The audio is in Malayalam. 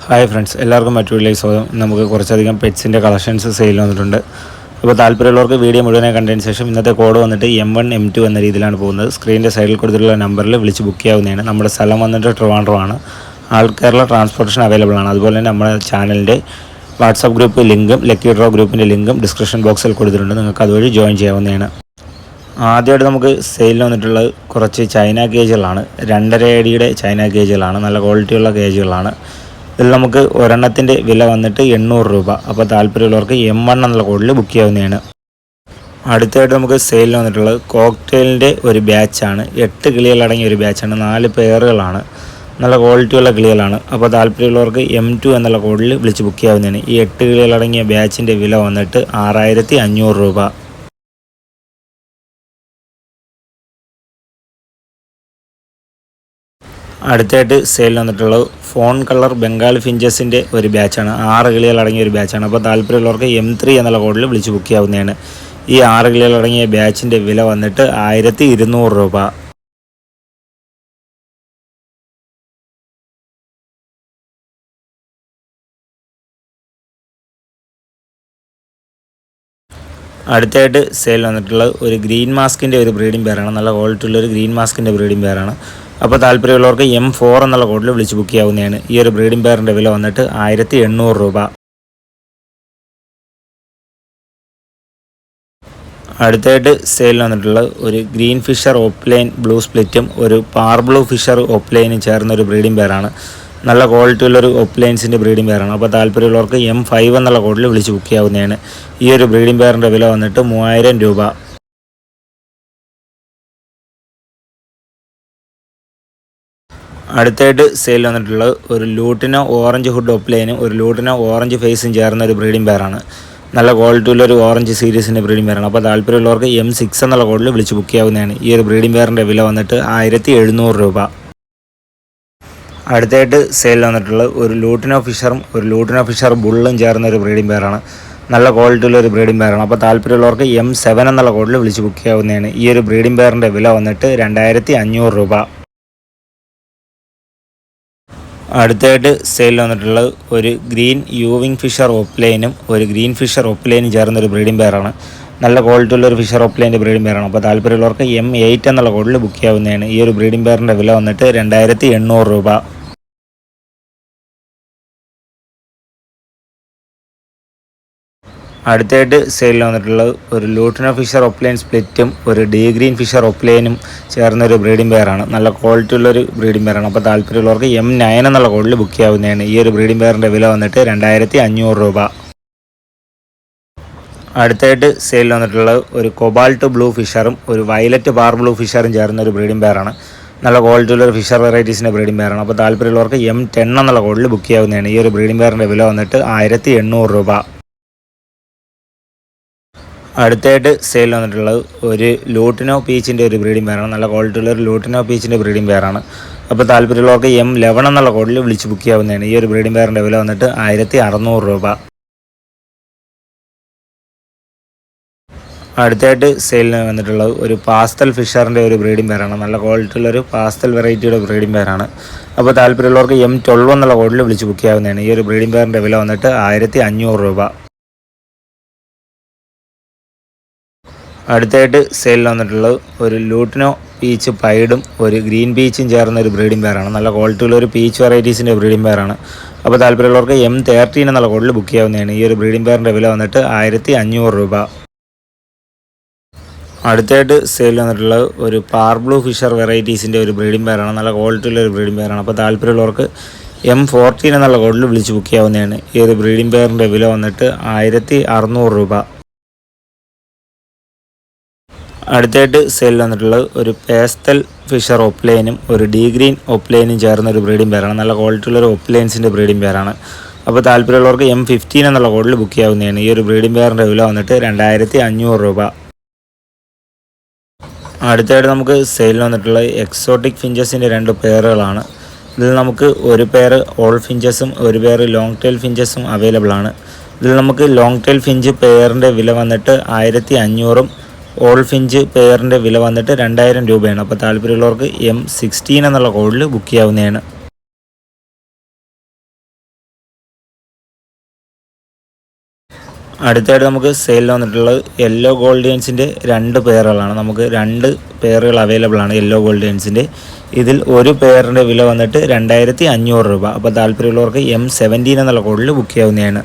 ഹായ് ഫ്രണ്ട്സ്, എല്ലാവർക്കും മറ്റൊരു സ്വാഗതം. നമുക്ക് കുറച്ചധികം പെറ്റ്സിൻ്റെ കളക്ഷൻസ് സെയിൽ വന്നിട്ടുണ്ട്. അപ്പോൾ താല്പര്യമുള്ളവർക്ക് വീഡിയോ മുഴുവനായി കണ്ടതിന് ശേഷം ഇന്നത്തെ കോഡ് വന്നിട്ട് M1 M2 എന്ന രീതിയിലാണ് പോകുന്നത്. സ്ക്രീനിൻ്റെ സൈഡിൽ കൊടുത്തിട്ടുള്ള നമ്പറിൽ വിളിച്ച് ബുക്ക് ചെയ്യാവുന്നതാണ്. നമ്മുടെ സ്ഥലം വന്നിട്ട് ട്രിവാൻഡ്രമാണ്. ആൾ കേരള ട്രാൻസ്പോർട്ടേഷൻ അവൈലബിൾ ആണ്. അതുപോലെ തന്നെ നമ്മുടെ ചാനലിൻ്റെ വാട്സാപ്പ് ഗ്രൂപ്പ് ലിങ്കും ലക്കി ഡ്രോ ഗ്രൂപ്പിൻ്റെ ലിങ്കും ഡിസ്ക്രിപ്ഷൻ ബോക്സിൽ കൊടുത്തിട്ടുണ്ട്. നിങ്ങൾക്ക് അതുവഴി ജോയിൻ ചെയ്യാവുന്നതാണ്. ആദ്യമായിട്ട് നമുക്ക് സെയിലിൽ വന്നിട്ടുള്ളത് കുറച്ച് ചൈന കേജുകളാണ്. 2.5 അടിയുടെ ചൈന കേജുകളാണ്. നല്ല ക്വാളിറ്റിയുള്ള കേജുകളാണ്. ഇതിൽ നമുക്ക് ഒരെണ്ണത്തിൻ്റെ വില വന്നിട്ട് 800 രൂപ. അപ്പോൾ താല്പര്യമുള്ളവർക്ക് M1 എന്നുള്ള കോഡിൽ ബുക്ക് ചെയ്യാവുന്നതാണ്. അടുത്തായിട്ട് നമുക്ക് സെയിലിൽ വന്നിട്ടുള്ളത് കോക്ടെയിലിൻ്റെ ഒരു ബാച്ചാണ്. 8 കിളികളടങ്ങിയ ഒരു ബാച്ചാണ്. 4 പെയറുകളാണ്. നല്ല ക്വാളിറ്റിയുള്ള കിളികളാണ്. അപ്പോൾ താല്പര്യമുള്ളവർക്ക് M2 എന്നുള്ള കോഡിൽ വിളിച്ച് ബുക്ക് ചെയ്യാവുന്നതാണ്. ഈ 8 കിളികളടങ്ങിയ ബാച്ചിൻ്റെ വില വന്നിട്ട് 6500 രൂപ. അടുത്തായിട്ട് സെയിൽ വന്നിട്ടുള്ളത് ഫോൺ കളർ ബംഗാൾ ഫിഞ്ചസിൻ്റെ ഒരു ബാച്ചാണ്. 6 കിളികളടങ്ങിയ ഒരു ബാച്ചാണ്. അപ്പോൾ താല്പര്യമുള്ളവർക്ക് M3 എന്നുള്ള കോഡിൽ വിളിച്ച് ബുക്ക് ചെയ്യാവുന്നതാണ്. ഈ 6 കിളികളടങ്ങിയ ബാച്ചിൻ്റെ വില വന്നിട്ട് 1200 രൂപ. അടുത്തായിട്ട് സെയിൽ വന്നിട്ടുള്ളത് ഒരു ഗ്രീൻ മാസ്കിൻ്റെ ഒരു ബ്രീഡിംഗ് പെയറാണ്. നല്ല ക്വാളിറ്റിയുള്ളൊരു ഗ്രീൻ മാസ്കിൻ്റെ ബ്രീഡിംഗ് പെയറാണ്. അപ്പോൾ താല്പര്യമുള്ളവർക്ക് M4 എന്നുള്ള കോഡിൽ വിളിച്ച് ബുക്ക് ചെയ്യാവുന്നതാണ്. ഈ ഒരു ബ്രീഡിംഗ് പെയറിൻ്റെ വില വന്നിട്ട് 1800 രൂപ. അടുത്തായിട്ട് സെയിൽ വന്നിട്ടുള്ളത് ഒരു ഗ്രീൻ ഫിഷർ ഓപ്ലൈൻ ബ്ലൂ സ്പ്ലിറ്റും ഒരു പാർ ബ്ലൂ ഫിഷർ ഓപ്ലൈനും ചേർന്ന ഒരു ബ്രീഡിംഗ് പെയറാണ്. നല്ല ക്വാളിറ്റിയുള്ളൊരു ഓപ്ലൈൻസിൻ്റെ ബ്രീഡിംഗ് പെയറാണ്. അപ്പോൾ താല്പര്യമുള്ളവർക്ക് M5 എന്നുള്ള കോഡിൽ വിളിച്ച് ബുക്ക് ചെയ്യാവുന്നതാണ്. ഈ ഒരു ബ്രീഡിംഗ് പെയറിൻ്റെ വില വന്നിട്ട് 3000 രൂപ. അടുത്തായിട്ട് സെയിൽ വന്നിട്ടുള്ളത് ഒരു ലൂട്ടിനോ ഓറഞ്ച് ഹുഡ് ഓപ്ലൈനും ഒരു ലൂട്ടിനോ ഓറഞ്ച് ഫേസും ചേർന്ന ഒരു ബ്രീഡിംഗ് പെയറാണ്. നല്ല ക്വാളിറ്റിയുള്ളൊരു ഓറഞ്ച് സീരീസിൻ്റെ ബ്രീഡിംഗ് പെയറാണ്. അപ്പോൾ താല്പര്യമുള്ളവർക്ക് M6 എന്നുള്ള കോഡിൽ വിളിച്ച് ബുക്ക് ചെയ്യാവുന്നതാണ്. ഈ ഒരു ബ്രീഡിംഗ് പെയറിൻ്റെ വില വന്നിട്ട് 1700 രൂപ. അടുത്തായിട്ട് സെയിൽ വന്നിട്ടുള്ളത് ഒരു ലൂട്ടിനോ ഫിഷറും ഒരു ലൂട്ടിനോ ഫിഷർ ബുള്ളും ചേർന്ന ഒരു ബ്രീഡിംഗ് പെയറാണ്. നല്ല ക്വാളിറ്റിയുള്ളൊരു ബ്രീഡിംഗ് പെയറാണ്. അപ്പോൾ താല്പര്യമുള്ളവർക്ക് M7 എന്നുള്ള കോഡിൽ വിളിച്ച് ബുക്ക് ചെയ്യാവുന്നതാണ്. ഈ ഒരു ബ്രീഡിംഗ് പെയറിൻ്റെ വില വന്നിട്ട് 2500 രൂപ. അടുത്തായിട്ട് സെയിൽ വന്നിട്ടുള്ളത് ഒരു ഗ്രീൻ യൂവിങ് ഫിഷർ ഓപ്ലൈനും ഒരു ഗ്രീൻ ഫിഷർ ഓപ്ലൈനും ചേർന്നൊരു ബ്രീഡിംഗ് പെയറാണ്. നല്ല ക്വാളിറ്റിയുള്ളൊരു ഫിഷർ ഓപ്ലൈൻ്റെ ബ്രീഡിംഗ് പെയറാണ്. അപ്പോൾ താല്പര്യമുള്ളവർക്ക് M8 എന്നുള്ള കോഡിൽ ബുക്ക് ചെയ്യാവുന്നതാണ്. ഈ ഒരു ബ്രീഡിംഗ് പെയറിൻ്റെ വില വന്നിട്ട് 2800 രൂപ. അടുത്തായിട്ട് സെയിലിൽ വന്നിട്ടുള്ളത് ഒരു ലൂട്ടിനോ ഫിഷർ ഓപ്ലൈൻ സ്പ്ലിറ്റും ഒരു ഡി ഗ്രീൻ ഫിഷർ ഓപ്ലൈനും ചേർന്നൊരു ബ്രീഡിംഗ് പെയറാണ്. നല്ല ക്വാളിറ്റിയുള്ളൊരു ബ്രീഡിംഗ് പെയറാണ്. അപ്പോൾ താല്പര്യമുള്ളവർക്ക് M9 എന്നുള്ള കോഡിൽ ബുക്ക് ചെയ്യാവുന്നതാണ്. ഈ ഒരു ബ്രീഡിംഗ് പെയറിൻ്റെ വില വന്നിട്ട് 2500 രൂപ. അടുത്തായിട്ട് സെയിലിൽ വന്നിട്ടുള്ളത് ഒരു കൊബാൾട്ട് ബ്ലൂ ഫിഷറും ഒരു വയലറ്റ് ബാർ ബ്ലൂ ഫിഷറും ചേർന്ന ഒരു ബ്രീഡിംഗ് പെയറാണ്. നല്ല ക്വാളിറ്റിയുള്ളൊരു ഫിഷർ വെറൈറ്റീസിൻ്റെ ബ്രീഡിംഗ് പെയറാണ്. അപ്പോൾ താല്പര്യമുള്ളവർക്ക് M10 എന്നുള്ള കോഡിൽ ബുക്ക് ചെയ്യാവുന്നതാണ്. ഈ ഒരു ബ്രീഡിംഗ് പെയറിൻ്റെ വില വന്നിട്ട് 1800 രൂപ. അടുത്തായിട്ട് സെയിൽ വന്നിട്ടുള്ളത് ഒരു ലൂട്ടിനോ പീച്ചിൻ്റെ ഒരു ബ്രീഡിംഗ് പെയറാണ്. നല്ല ക്വാളിറ്റിയുള്ള ഒരു ലൂട്ടിനോ പീച്ചിൻ്റെ ബ്രീഡിംഗ് പെയറാണ്. അപ്പോൾ താല്പര്യമുള്ളവർക്ക് M11 എന്നുള്ള കോഡിൽ വിളിച്ച് ബുക്ക് ചെയ്യാവുന്നതാണ്. ഈ ഒരു ബ്രീഡിംഗ് പെയറിൻ്റെ വില വന്നിട്ട് 1600 രൂപ. അടുത്തായിട്ട് സെയിലിന് വന്നിട്ടുള്ളത് ഒരു പാസ്റ്റൽ ഫിഷറിൻ്റെ ഒരു ബ്രീഡിംഗ് പെയറാണ്. നല്ല ക്വാളിറ്റിയുള്ളൊരു പാസ്റ്റൽ വെറൈറ്റിയുടെ ബ്രീഡിംഗ് പെയറാണ്. അപ്പോൾ താല്പര്യമുള്ളവർക്ക് M12 എന്നുള്ള കോഡിൽ വിളിച്ച് ബുക്ക് ചെയ്യാവുന്നതാണ്. ഈ ഒരു ബ്രീഡിംഗ് പെയറിൻ്റെ വില വന്നിട്ട് 1500 രൂപ. അടുത്തായിട്ട് സെയിലിൽ വന്നിട്ടുള്ളത് ഒരു ലൂട്ടിനോ പീച്ച് പൈഡും ഒരു ഗ്രീൻ പീച്ചും ചേർന്ന ഒരു ബ്രീഡിംഗ് പെയറാണ്. നല്ല ക്വാളിറ്റിയുള്ള ഒരു പീച്ച് വെറൈറ്റീസിൻ്റെ ബ്രീഡിംഗ് പെയറാണ്. അപ്പോൾ താല്പര്യമുള്ളവർക്ക് M13 എന്നുള്ള കോഡിൽ ബുക്ക് ചെയ്യാവുന്നതാണ്. ഈ ഒരു ബ്രീഡിംഗ് പെയറിൻ്റെ വില വന്നിട്ട് 1500 രൂപ. അടുത്തായിട്ട് സെയിൽ വന്നിട്ടുള്ളത് ഒരു പാർ ബ്ലൂ ഫിഷർ വെറൈറ്റീസിൻ്റെ ഒരു ബ്രീഡിംഗ് പെയറാണ്. നല്ല ക്വാളിറ്റിയുള്ള ഒരു ബ്രീഡിംഗ് പെയറാണ്. അപ്പോൾ താല്പര്യമുള്ളവർക്ക് M14 എന്നുള്ള കോഡിൽ വിളിച്ച് ബുക്ക് ചെയ്യാവുന്നതാണ്. ഈ ഒരു ബ്രീഡിംഗ് പെയറിൻ്റെ വില വന്നിട്ട് 1600 രൂപ. അടുത്തായിട്ട് സെയിൽ വന്നിട്ടുള്ളത് ഒരു പേസ്റ്റൽ ഫിഷർ ഓപ്ലൈനും ഒരു ഡി ഗ്രീൻ ഓപ്ലൈനും ചേർന്ന ഒരു ബ്രീഡിംഗ് പെയറാണ്. നല്ല ക്വാളിറ്റിയുള്ളൊരു ഓപ്ലൈൻസിൻ്റെ ബ്രീഡിംഗ് പെയറാണ്. അപ്പോൾ താല്പര്യമുള്ളവർക്ക് M15 എന്നുള്ള കോഡിൽ ബുക്ക് ചെയ്യാവുന്നതാണ്. ഈ ഒരു ബ്രീഡിംഗ് പെയറിൻ്റെ വില വന്നിട്ട് 2500 രൂപ. അടുത്തായിട്ട് നമുക്ക് സെയിൽ വന്നിട്ടുള്ളത് എക്സോട്ടിക് ഫിഞ്ചസിൻ്റെ 2 പെയറുകളാണ്. ഇതിൽ നമുക്ക് ഒരു പെയർ ഓൾ ഫിഞ്ചസും ഒരു പെയർ ലോങ് ടെയിൽ ഫിഞ്ചസും അവൈലബിൾ ആണ്. ഇതിൽ നമുക്ക് ലോങ് ടെയിൽ ഫിഞ്ച് പെയറിൻ്റെ വില വന്നിട്ട് 1500ഉം ഓൾ ഫിഞ്ച് പെയറിൻ്റെ വില വന്നിട്ട് 2000 രൂപയാണ്. അപ്പോൾ താല്പര്യമുള്ളവർക്ക് M16 എന്നുള്ള കോഡിൽ ബുക്ക് ചെയ്യാവുന്നതാണ്. അടുത്തായിട്ട് നമുക്ക് സെയിലിൽ വന്നിട്ടുള്ളത് യെല്ലോ ഗോൾഡിയൻസിൻ്റെ 2 പെയറുകളാണ്. നമുക്ക് 2 പെയറുകൾ അവൈലബിൾ ആണ് യെല്ലോ ഗോൾഡിയൻസിൻ്റെ. ഇതിൽ ഒരു പെയറിൻ്റെ വില വന്നിട്ട് 2500 രൂപ. അപ്പോൾ താല്പര്യമുള്ളവർക്ക് M17 എന്നുള്ള കോഡിൽ ബുക്ക് ചെയ്യാവുന്നതാണ്.